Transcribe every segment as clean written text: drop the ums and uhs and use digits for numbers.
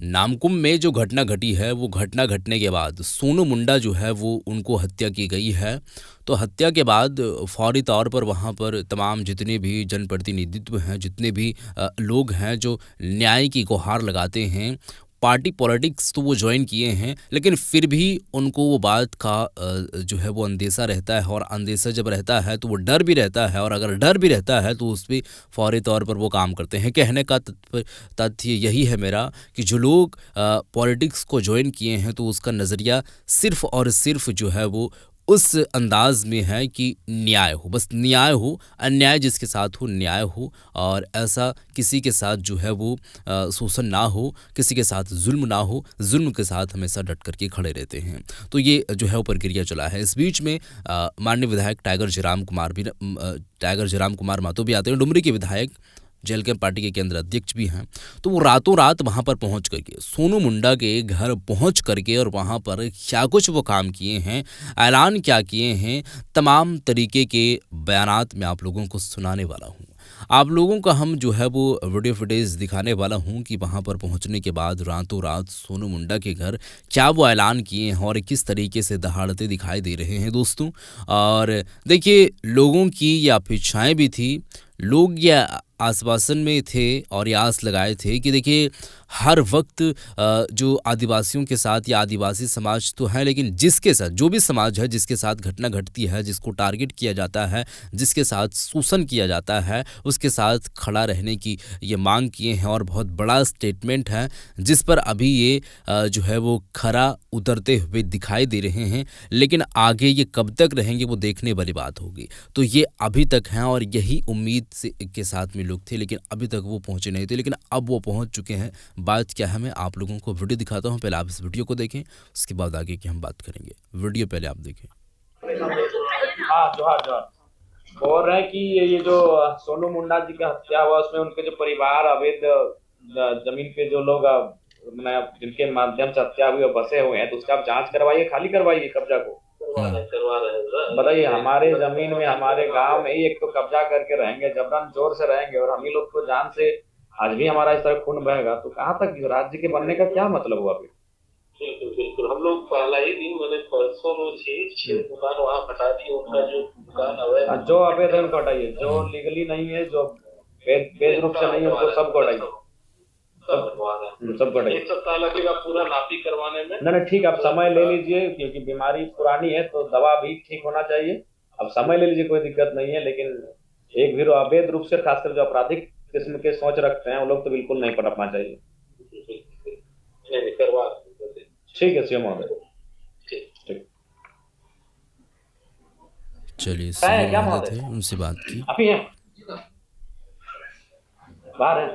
नामकुम में जो घटना घटी है वो घटना घटने के बाद सोनू मुंडा जो है वो उनको हत्या की गई है। तो हत्या के बाद फौरी तौर पर वहाँ पर तमाम जितने भी जनप्रतिनिधित्व हैं, जितने भी लोग हैं जो न्याय की गुहार लगाते हैं, पार्टी पॉलिटिक्स तो वो ज्वाइन किए हैं, लेकिन फिर भी उनको वो बात का जो है वो अंदेशा रहता है। और अंदेशा जब रहता है तो वो डर भी रहता है, और अगर डर भी रहता है तो उस पर फौरी तौर पर वो काम करते हैं। कहने का तथ्य यही है मेरा कि जो लोग पॉलिटिक्स को ज्वाइन किए हैं तो उसका नज़रिया सिर्फ़ और सिर्फ जो है वो उस अंदाज में है कि न्याय हो, बस न्याय हो, अन्याय जिसके साथ हो न्याय हो, और ऐसा किसी के साथ जो है वो शोषण ना हो, किसी के साथ जुल्म ना हो, जुल्म के साथ हमेशा डट करके खड़े रहते हैं। तो ये जो है वो प्रक्रिया चला है। इस बीच में माननीय विधायक टाइगर जयराम कुमार मातो भी आते हैं, डुमरी के विधायक, जेएलके पार्टी के केंद्र अध्यक्ष भी हैं। तो वो रातों रात वहाँ पर पहुँच करके, सोनू मुंडा के घर पहुँच करके, और वहाँ पर क्या कुछ वो काम किए हैं, ऐलान क्या किए हैं, तमाम तरीके के बयानात मैं आप लोगों को सुनाने वाला हूँ। आप लोगों का हम जो है वो वीडियो फुटेज दिखाने वाला हूँ कि वहाँ पर पहुँचने के बाद रातों रात सोनू मुंडा के घर क्या वो ऐलान किए हैं और किस तरीके से दहाड़ते दिखाई दे रहे हैं दोस्तों। और देखिए, लोगों की ये अपेक्षाएं भी थी, लोग ये आश्वासन में थे और ये आस लगाए थे कि देखिए हर वक्त जो आदिवासियों के साथ, या आदिवासी समाज तो है, लेकिन जिसके साथ, जो भी समाज है जिसके साथ घटना घटती है, जिसको टारगेट किया जाता है, जिसके साथ शोषण किया जाता है, उसके साथ खड़ा रहने की ये मांग किए हैं। और बहुत बड़ा स्टेटमेंट है जिस पर अभी ये जो है वो खरा उतरते हुए दिखाई दे रहे हैं, लेकिन आगे ये कब तक रहेंगे वो देखने वाली बात होगी। तो ये अभी तक हैं और यही उम्मीद से के साथ में लोग थे, लेकिन अभी तक वो पहुंचे नहीं थे, लेकिन अब वो पहुंच चुके हैं। बात क्या है, मैं आप लोगों को वीडियो दिखाता हूं, पहले आप इस वीडियो को देखें, उसके बाद आगे की हम बात करेंगे। वीडियो पहले आप देखें। हाँ, जोहार जोहार। बोल रहे हैं कि ये जो सोनू मुंडा जी का हत्या हुआ, उसमें उनके जो परिवार, अवैध जमीन पे जो लोग जिनके माध्यम से हत्या हुई और बसे हुए हैं, तो उसका आप जांच करवाइए, खाली करवाइए कब्जा को। करवा रहे हैं। बताइए, हमारे जमीन में, हमारे गांव में ही एक तो कब्जा करके रहेंगे, जबरन जोर से रहेंगे, और हम ही लोग को जान से आज भी हमारा इस तरह खून बहेगा, तो कहाँ तक राज्य के बनने का क्या मतलब हुआ फिर? बिल्कुल बिल्कुल, हम लोग पहला ही दिन, मैंने परसों रोज ही 6 दुकान वहाँ हटा दी। उनका जो दुकान अवैध, जो अवैध है उनको हटाइए, जो लीगली नहीं है, जो वैध रूप से नहीं है, उनको सबको हटाइए, सबको हटाइए। 1 सप्ताह लगेगा पूरा नापी करवाने में। नहीं, ठीक, आप समय ले लीजिए, क्योंकि बीमारी पुरानी है तो दवा भी ठीक होना चाहिए। अब समय ले लीजिए, कोई दिक्कत नहीं है, लेकिन एक भी अवैध रूप से, खासकर जो आपराधिक किस्म के सोच रखते हैं, वो लोग तो बिल्कुल नहीं पनपना चाहिए। करवा, ठीक है सीएम महोदय, ठीक। चलिए, सीएम महोदय थे, उनसे बात की। आप ही हैं? बाहर है,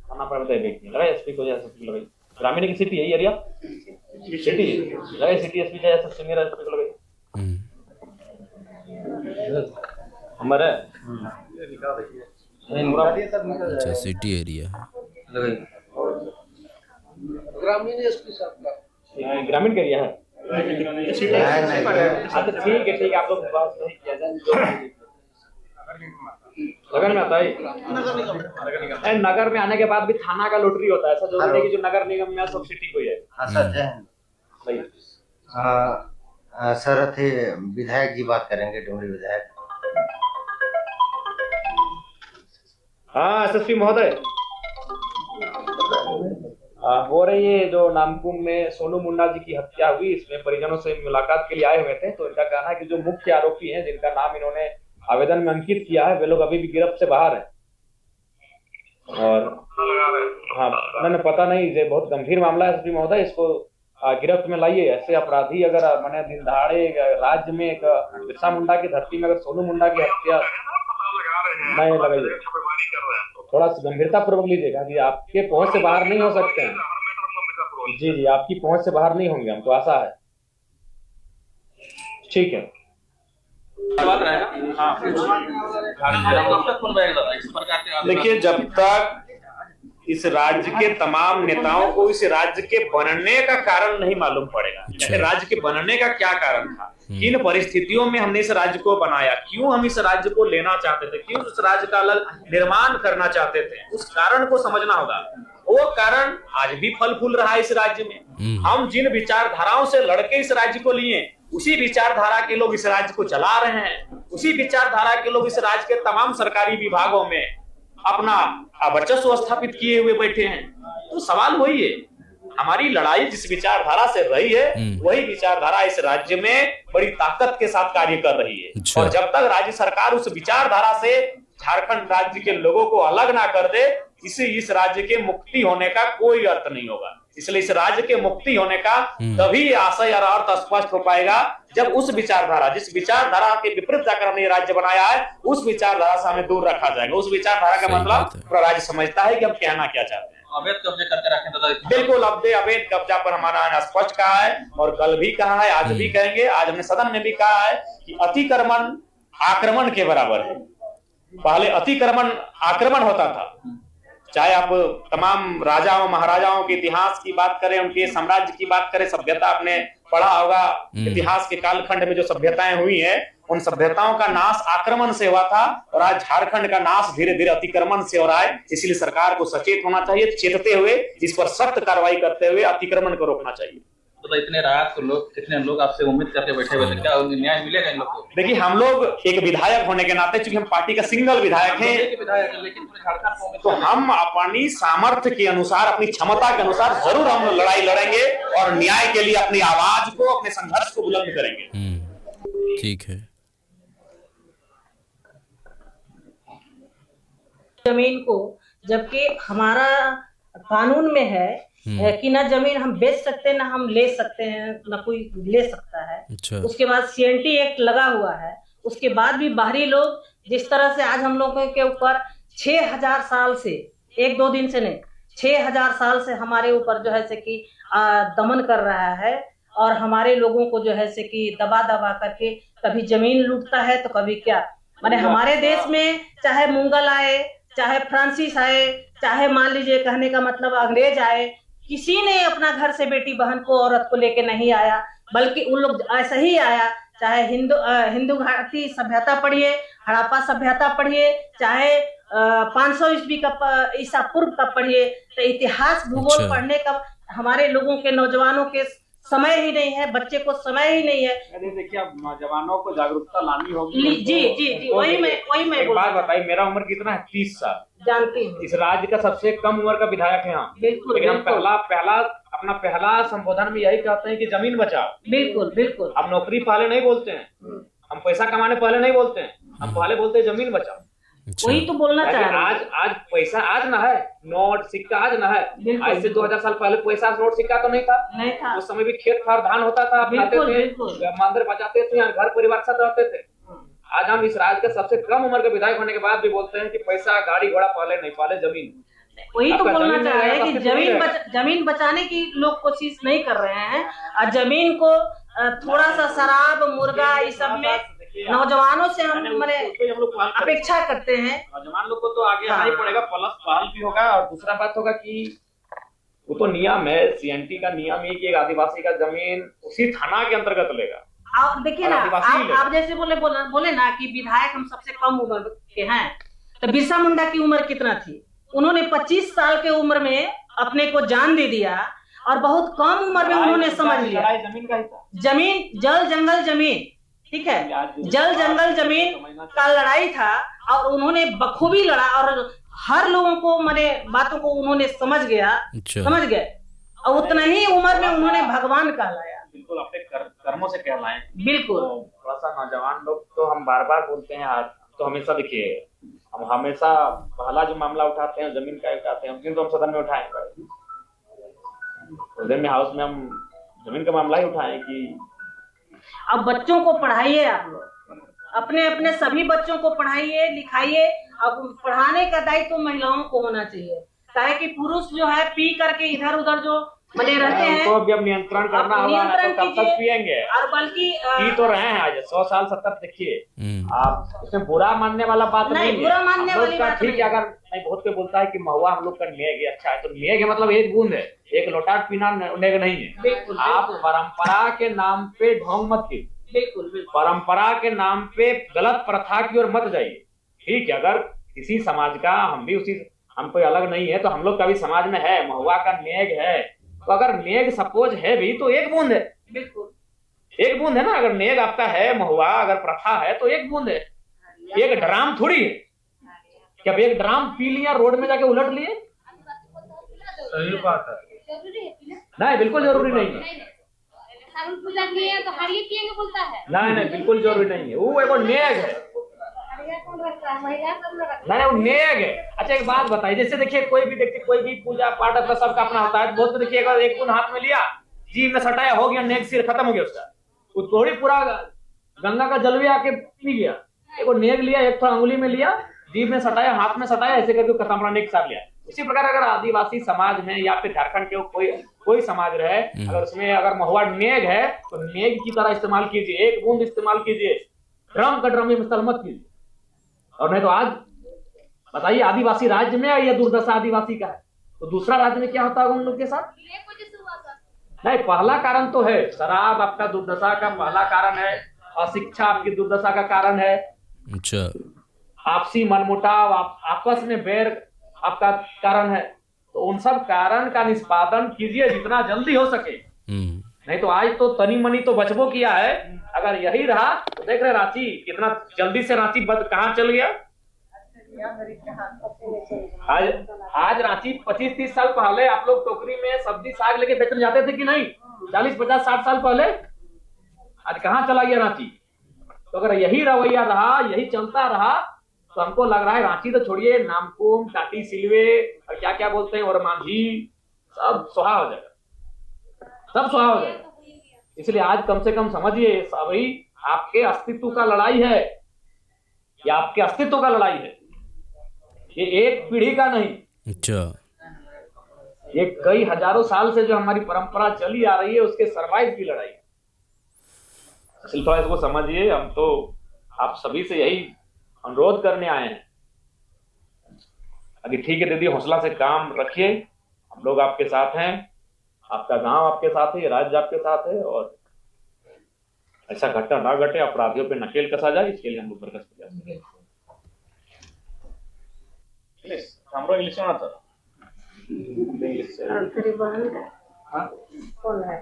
खाना पड़ता है व्यक्ति लगा एसपी को, जैसे लगाई ग्रामीण की सिटी है, एरिया सिटी लगा, सिटी एसपी जैसे सीनियर एसपी को लगाई हमारे अच्छा, सिटी एरिया है, ग्रामीण एसपी साहब का ग्रामीण का एरिया है। अच्छा, ठीक है, आप लोग बात नहीं किया जाए, नगर में आता है। नगर में आने के बाद भी थाना का लॉटरी होता है, ऐसा जरूरी नहीं कि जो नगर निगम में सब सिटी को ही है। सर थे विधायक जी बात करेंगे, डुमरी विधायक। हाँ एसएसपी महोदय, हो रही है जो नामकुम में सोनू मुंडा जी की हत्या हुई, इसमें परिजनों से मुलाकात के लिए आए हुए थे। तो इनका कहना है कि जो मुख्य आरोपी हैं, जिनका नाम इन्होंने आवेदन में अंकित किया है, वे लोग अभी भी गिरफ्त से बाहर हैं। और हाँ, मैंने पता नहीं, ये बहुत गंभीर मामला है एसपी महोदय, इसको गिरफ्त में लाइए। ऐसे अपराधी अगर मैंने दिन दहाड़े राज्य में, एक बिरसा मुंडा की धरती में अगर सोनू मुंडा की हत्या नहीं लगाइए, थोड़ा सा गंभीरता पूर्वक लीजिएगा कि आपके पहुंच से बाहर नहीं हो सकते हैं। जी, आपकी पहुंच से बाहर नहीं होंगे, हमको आशा है। ठीक है, देखिए, जब तक इस राज्य के तमाम नेताओं को इस राज्य के बनने का कारण नहीं मालूम पड़ेगा, राज्य के बनने का क्या कारण था, किन परिस्थितियों में हमने इस राज्य को बनाया, क्यों हम इस राज्य को लेना चाहते थे, क्यों उस राज्य का अलग निर्माण करना चाहते थे, उस कारण को समझना होगा। वो कारण आज भी फल फूल रहा है इस राज्य में। हम जिन विचारधाराओं से लड़के इस राज्य को लिए, उसी विचारधारा के लोग इस राज्य को चला रहे हैं, उसी विचारधारा के लोग इस राज्य के तमाम सरकारी विभागों में अपना वर्चस्व स्थापित किए हुए बैठे हैं। तो सवाल वही है, हमारी लड़ाई जिस विचारधारा से रही है वही विचारधारा इस राज्य में बड़ी ताकत के साथ कार्य कर रही है। और जब तक राज्य सरकार उस विचारधारा से झारखंड राज्य के लोगों को अलग ना कर दे, इस राज्य के मुक्ति होने का कोई अर्थ नहीं होगा। इसलिए इस राज्य के मुक्ति होने का तभी आशय और अर्थ स्पष्ट हो पाएगा जब उस विचारधारा, जिस विचारधारा के विपरीत जाकर हमने ये राज्य बनाया है, उस विचारधारा से हमें दूर रखा जाएगा। उस विचारधारा का मतलब पूरा राज्य समझता है कि हम कहना क्या चाहते हैं। अवैध कब्जे करके रखें तो बिल्कुल, अवैध कब्जा पर हमारा स्पष्ट कहा है और कल भी कहा है, आज भी कहेंगे। आज हमने सदन में भी कहा है कि अतिक्रमण आक्रमण के बराबर है। पहले अतिक्रमण आक्रमण होता था, चाहे आप तमाम राजाओं महाराजाओं के इतिहास की बात करें, उनके साम्राज्य की बात करें, सभ्यता आपने पढ़ा होगा इतिहास के कालखंड में जो सभ्यताएं हुई हैं, उन सभ्यताओं का नाश आक्रमण से हुआ था और आज झारखंड का नाश धीरे धीरे अतिक्रमण से हो रहा है। इसलिए सरकार को सचेत होना चाहिए, चेतते हुए इस पर सख्त कार्रवाई करते हुए अतिक्रमण को रोकना चाहिए। तो इतने रात को लोग, कितने लोग आपसे उम्मीद करके बैठे हुए थे, क्या न्याय मिलेगा इन लोग को? देखिए, हम लोग एक विधायक होने के नाते, चूंकि हम पार्टी का सिंगल विधायक हैं, लेकिन पूरे झारखंड तो हम अपनी सामर्थ्य के अनुसार, अपनी क्षमता के अनुसार जरूर हम लड़ाई लड़ेंगे और न्याय के लिए अपनी आवाज को, अपने संघर्ष को बुलंद करेंगे। ठीक है। जमीन को, जबकि हमारा कानून में है कि ना जमीन हम बेच सकते हैं, ना हम ले सकते हैं, ना कोई ले सकता है। अच्छा। उसके बाद सीएनटी एक्ट लगा हुआ है। उसके बाद भी बाहरी लोग जिस तरह से आज हम लोगों के ऊपर 6000 साल से, एक दो दिन से नहीं, 6000 साल से हमारे ऊपर जो है से कि दमन कर रहा है और हमारे लोगों को जो है से कि दबा दबा करके कभी जमीन लूटता है तो कभी क्या। माने हमारे देश में चाहे मुगल आए, चाहे फ्रांसीस आए, चाहे मान लीजिए कहने का मतलब अंग्रेज आए, किसी ने अपना घर से बेटी बहन को, औरत को लेके नहीं आया, बल्कि उन लोग ऐसा ही आया। चाहे हिंदू घाटी सभ्यता पढ़िए, हड़प्पा सभ्यता पढ़िए, चाहे 500 ईसा पूर्व का पढ़िए, तो इतिहास भूगोल पढ़ने का हमारे लोगों के, नौजवानों के समय ही नहीं है, बच्चे को समय ही नहीं है। देखिए, अब नौजवानों को जागरूकता लानी होगी। जी जी जी, वही मैं एक बात बताइए, मेरा उम्र कितना है? 30 साल। जानती हूँ। इस राज्य का सबसे कम उम्र का विधायक है हम। लेकिन हम पहला संबोधन में यही कहते हैं कि जमीन बचाओ। बिल्कुल बिल्कुल। हम नौकरी पहले नहीं बोलते हैं, हम पैसा कमाने पहले नहीं बोलते हैं, हम पहले बोलते हैं जमीन बचाओ। वही तो बोलना चाह रहे हैं। आज पैसा आज ना है, नोट सिक्का आज ना है। आज से 2000 साल पहले पैसा नोट सिक्का तो नहीं था। उस समय भी खेत खार धान होता था, खाते थे, मंदिर बचाते थे, घर परिवार के साथ रहते थे। आज हम इस राज्य के सबसे कम उम्र के विधायक होने के बाद भी बोलते हैं कि पैसा गाड़ी घोड़ा पहले नहीं, पहले जमीन। वही तो बोलना चाह रहे हैं कि जमीन बचाने की लोग कोशिश नहीं कर रहे हैं और जमीन को थोड़ा सा शराब, मुर्गा, इस सब में नौजवानों से हम अपेक्षा करते हैं। नौजवान लोग को तो आगे आना ही पड़ेगा, प्लस पहल भी होगा। और दूसरा बात होगा कि वो तो नियम है, सीएनटी का नियम है कि एक आदिवासी का जमीन उसी थाना के अंतर्गत लेगा। आप देखिए ना, आप जैसे बोले ना कि विधायक हम सबसे कम उम्र के हैं, तो बिरसा मुंडा की उम्र कितना थी? उन्होंने 25 साल के उम्र में अपने को जान दे दिया और बहुत कम उम्र में उन्होंने समझ लिया जमीन, जल जंगल जमीन, ठीक है, जल जंगल जमीन का लड़ाई था और उन्होंने बखूबी लड़ा और हर लोगों को, माने बातों को उन्होंने समझ गए और उतना ही उम्र में उन्होंने भगवान कहलाया। बिल्कुल, अपने कर्मों से कहलाएं। बिल्कुल। थोड़ा सा नौजवान लोग तो हम बार बार बोलते हैं यार, तो हमेशा देखिए, हम हमेशा पहला जो मामला उठाते हैं जमीन का उठाते हैं, क्योंकि तो हम सदन में उठाएंगे, सदन में हाउस में हम जमीन का मामला ही उठाएं कि अब बच्चों को पढ़ाइए, आप लोग अपने अपने सभी बच्चों को पढ़ाइए लिखाइए। अब पढ़ाने का दायित्व तो महिलाओं को होना चाहिए, ताकि कि पुरुष जो है पी करके इधर उधर जो बने रहते हैं, उनको भी अब नियंत्रण करना होगा, तो कब तक पिएंगे? और बल्कि पी तो रहे हैं आज 100 साल 70। देखिए, आप इसमें बुरा मानने वाला बात नहीं है, बुरा मानने वाली बात ठीक है। अगर नहीं, बहुत कोई बोलता है कि महुआ हम लोग का नेग अच्छा है, तो नेग मतलब एक बूंद है, एक लोटा पीना नेग नहीं है। आप परंपरा के नाम पे ढोंग मत कीजिए, बिल्कुल परंपरा के नाम पे गलत प्रथा की ओर मत जाइए। ठीक है, अगर किसी समाज का हम कोई अलग नहीं है, तो हम लोग का भी समाज में है, महुआ का नेग है। तो अगर नेग सपोज है भी तो एक बूंद है, बिल्कुल एक बूंद है ना। अगर नेग आपका है, महुआ अगर प्रथा है तो एक बूंद है, एक ड्राम थोड़ी है। क्या अब एक ड्राम पी लिया, रोड में जाके उलट लिए? सही बात है। नहीं, बिल्कुल जरूरी नहीं है। पूजा किए तो हरिये पिएंगे बोलता है। नहीं, बिल्कुल जरूरी नहीं है। वो एगो नेग है, नहीं वो नेग है। अच्छा एक बात बताइए, जैसे देखिए कोई भी पूजा पाठ अपना सबका अपना होता है। बहुत देखिए अगर एक बूंद हाथ में लिया, जीभ में सटाया, हो गया नेग, सिर खत्म हो गया उसका। वो थोड़ी पूरा गंगा का जल भी आके पी गया। एक नेग लिया, एक थोड़ा अंगुली में लिया, जीभ में सटाया, हाथ में सटाया, ऐसे करके खत्म, अपना नेग साफ लिया। इसी प्रकार अगर आदिवासी समाज में या फिर झारखंड के कोई समाज रहे, अगर उसमें अगर महुआ नेग है तो नेग की तरह इस्तेमाल कीजिए, एक बूंद इस्तेमाल कीजिए, ड्रम का ड्रम में इस्तेमाल मत कीजिए। और नहीं तो आज बताइए, आदिवासी राज्य में यह दुर्दशा आदिवासी का है, तो दूसरा राज्य में क्या होता होगा उन लोग के साथ? नहीं, पहला कारण तो है शराब आपका दुर्दशा का पहला कारण है, अशिक्षा आपकी दुर्दशा का कारण है, अच्छा, आपसी मनमुटाव, आपस में बैर आपका कारण है। तो उन सब कारण का निष्पादन कीजिए जितना जल्दी हो सके। नहीं तो आज तो तनी मनी तो बचबो किया है, अगर यही रहा तो देख रहे रांची कितना जल्दी से रांची कहाँ चल गया। आज रांची 25-30 साल पहले आप लोग टोकरी में सब्जी साग लेके बेचने जाते थे कि नहीं? 40-50-60 साल पहले। आज कहाँ चला गया रांची? तो अगर यही रवैया रहा, यही चलता रहा, तो हमको लग रहा है रांची तो छोड़िए, नामकुम, टाटी सिलवे और क्या क्या बोलते हैं, और मांझी, सब सुहा हो जाएगा, सब सुहा हो जाएगा। इसलिए आज कम से कम समझिए, सभी आपके अस्तित्व का लड़ाई है, या आपके अस्तित्व का लड़ाई है। ये एक पीढ़ी का नहीं, अच्छा, ये कई हजारों साल से जो हमारी परंपरा चली आ रही है, उसके सर्वाइव की लड़ाई है। इसलिए थोड़ा इसको समझिए। हम तो आप सभी से यही अनुरोध करने आए हैं। अभी ठीक है दीदी, हौसला से काम रखिए, हम लोग आपके साथ हैं, आपका गांव आपके साथ है, ये राज्य आपके साथ है, और ऐसा घटना ना घटे, अपराधियों पे नकेल कसा जाए, इसके लिए हम लोग बरकत प्रयास करेंगे। हमरो इंग्लिश में आता कौन है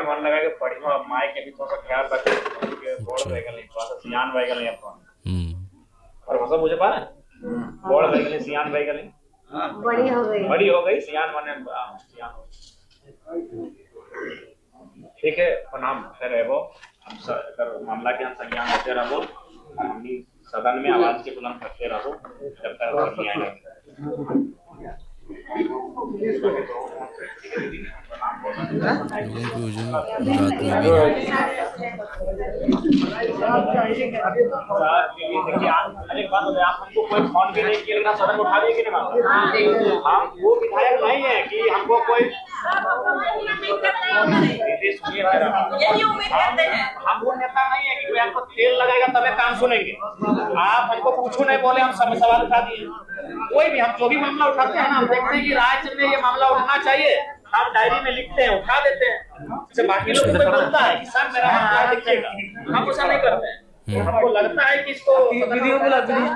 मन लगा के पढ़ी में माय के भी थोड़ा ख्याल रखे, बोल रहेगा थोड़ा सा सियान रहेगा नहीं अपन। और भाषा मुझे पता है, बोल रहेगा नहीं, सियान रहेगा नहीं, बड़ी हो गई सियान माने सियान हो। ठीक है, प्रणाम। फिर है वो हम मामला के हम संज्ञान लेते रहो, हम सदन में आवाज के बुलंद करते रहो जब तक नहीं आएगा। आप हमको कोई फोन भी नहीं किया, सदन उठा दिए कि नहीं? हम वो विधायक नहीं है कि हमको कोई हम वो नेता नहीं है कि कोई आपको तेल लगाएगा तब काम सुनेंगे। आप हमको कुछ नहीं बोले, हम समय सवाल उठा दिए। कोई भी हम जो भी मामला उठाते हैं ना, हम देखते हैं कि राज्य में ये मामला उठना चाहिए, हम डायरी में लिखते हैं, उठा देते हैं। से बाकी लोग कोई बोलता है कि सर मेरा मामला देखिएगा, हम ऐसा नहीं करते हैं। हमको लगता है कि इसको वीडियो बोला दीदी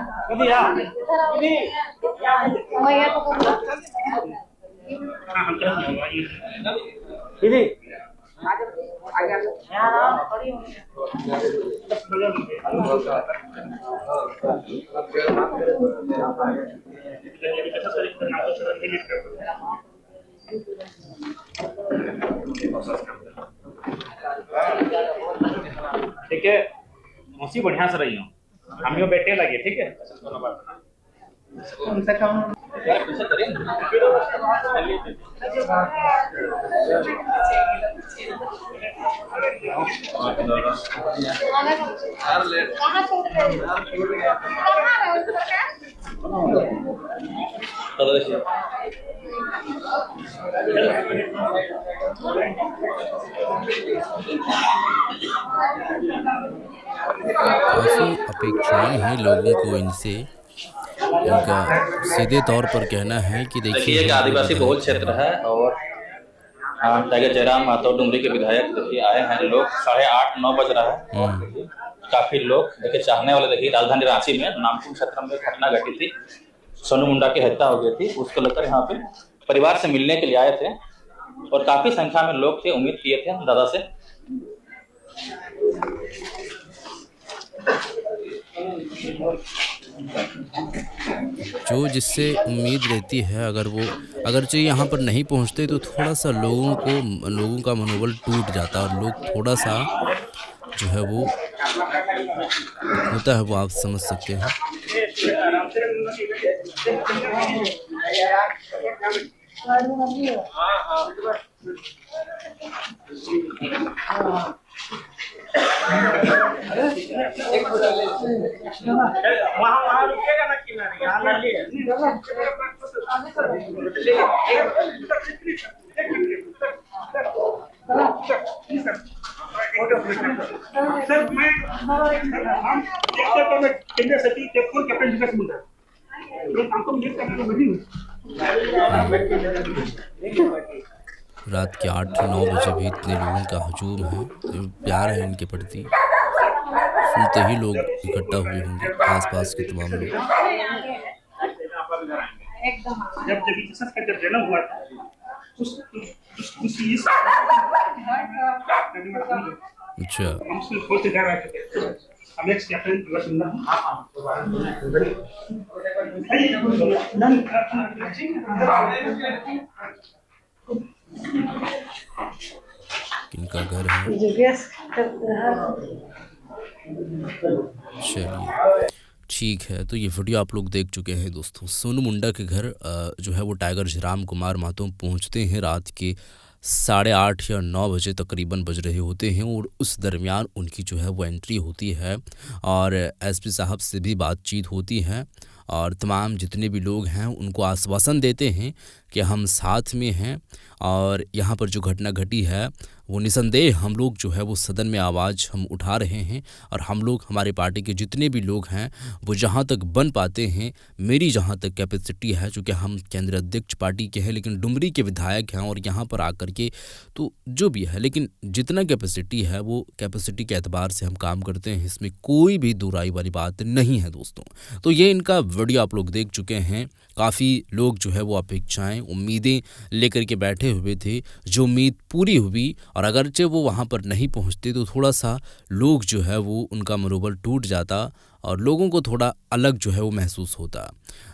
ठीक है, मौसी बढ़िया से रही हूँ, हम यो बैठे लगे। ठीक है, उनसे कम काफ़ी अपेक्षाएं हैं लोगों को इनसे। इनका सीधे तौर पर कहना है कि देखिए एक आदिवासी बहुल क्षेत्र है और हाँ, टाइगर जयराम मातो डुमरी के विधायक देखिए आए हैं लोग, 8:30-9 बज रहा है। काफी लोग देखिए चाहने वाले, देखिए राजधानी रांची में नामकुम क्षेत्र में घटना घटी थी, सोनू मुंडा की हत्या हो गई थी, उसको लेकर यहाँ पे परिवार से मिलने के लिए आए थे और काफी संख्या में लोग थे, उम्मीद किए थे दादा से। जो जिससे उम्मीद रहती है, अगरचे यहाँ पर नहीं पहुँचते तो थोड़ा सा लोगों का मनोबल टूट जाता है और लोग थोड़ा सा जो है वो होता है, वो आप समझ सकते हैं। वहाँ रुकेगा ना किनारे, यहाँ ना लिए। सर मैं हम केंद्र सचिव टेक्निकल कैप्टन जी से बोल रहा हूँ, हमको मिल करने को बनी। रात के 8-9 बजे भी इतने लोगों का हजूम है, तो प्यार है इनके प्रति, सुनते ही लोग इकट्ठा हुए होंगे, आसपास के तमाम लोग। जब जन्म हुआ था अच्छा, किनका घर है? चलिए ठीक है, तो ये वीडियो आप लोग देख चुके हैं दोस्तों। सोनू मुंडा के घर जो है वो टाइगर जयराम कुमार मातो पहुंचते हैं रात के 8:30 या 9 बजे तकरीबन बज रहे होते हैं और उस दरमियान उनकी जो है वो एंट्री होती है और एसपी साहब से भी बातचीत होती है और तमाम जितने भी लोग हैं उनको आश्वासन देते हैं कि हम साथ में हैं और यहाँ पर जो घटना घटी है वो निसंदेह हम लोग जो है वो सदन में आवाज़ हम उठा रहे हैं और हम लोग, हमारे पार्टी के जितने भी लोग हैं वो जहाँ तक बन पाते हैं, मेरी जहाँ तक कैपेसिटी है, चूँकि हम केंद्रीय अध्यक्ष पार्टी के हैं लेकिन डुमरी के विधायक हैं और यहाँ पर आकर के तो जो भी है, लेकिन जितना कैपेसिटी है वो कैपेसिटी के एतबार से हम काम करते हैं, इसमें कोई भी दुराई वाली बात नहीं है दोस्तों। तो ये इनका वीडियो आप लोग देख चुके हैं। काफ़ी लोग जो है वो अपेक्षाएं, उम्मीदें लेकर के बैठे हुए थे, जो उम्मीद पूरी हुई और अगरचे वो वहाँ पर नहीं पहुँचते तो थोड़ा सा लोग जो है वो उनका मनोबल टूट जाता और लोगों को थोड़ा अलग जो है वो महसूस होता।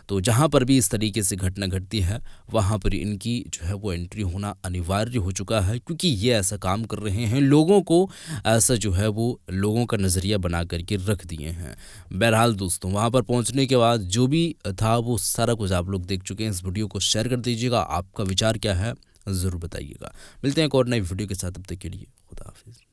तो जहाँ पर भी इस तरीके से घटना घटती है वहाँ पर इनकी जो है वो एंट्री होना अनिवार्य हो चुका है, क्योंकि ये ऐसा काम कर रहे हैं, लोगों को ऐसा जो है वो लोगों का नज़रिया बना करके रख दिए हैं। बहरहाल दोस्तों, वहाँ पर पहुँचने के बाद जो भी था वो सारा कुछ आप लोग देख चुके हैं। इस वीडियो को शेयर कर दीजिएगा, आपका विचार क्या है ज़रूर बताइएगा। मिलते हैं एक और नई वीडियो के साथ, तब तक के लिए खुदा हाफिज़।